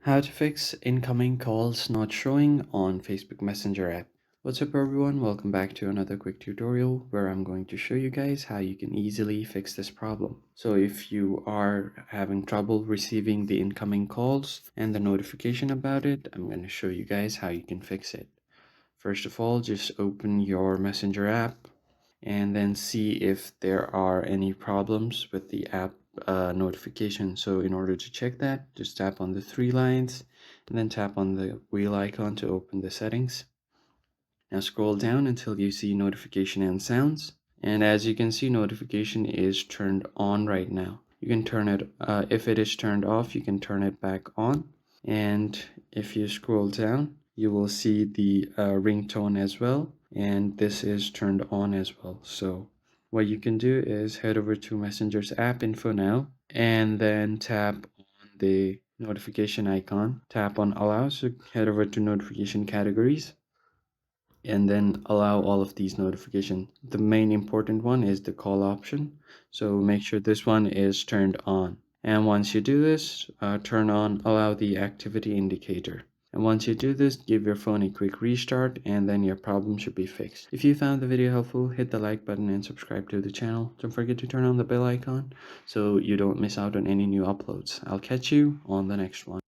How to fix incoming calls not showing on Facebook Messenger app. What's up everyone, welcome back to another quick tutorial where I'm going to show you guys how you can easily fix this problem. So if you are having trouble receiving the incoming calls and the notification about it, I'm going to show you guys how you can fix it. First of all, just open your Messenger app and then see if there are any problems with the app notification. So in order to check that, just tap on the three lines and then tap on the wheel icon to open the settings. Now scroll down until you see notification and sounds. And as you can see, notification is turned on right now. You can turn it, if it is turned off, you can turn it back on. And if you scroll down, you will see the ringtone as well. And this is turned on as well. So what you can do is head over to Messenger's app info now and then tap on the notification icon. Tap on allow, so head over to notification categories and then allow all of these notifications. The main important one is the call option. So make sure this one is turned on. And once you do this, turn on allow the activity indicator. And once you do this, give your phone a quick restart and then your problem should be fixed. If you found the video helpful, hit the like button and subscribe to the channel. Don't forget to turn on the bell icon so you don't miss out on any new uploads. I'll catch you on the next one.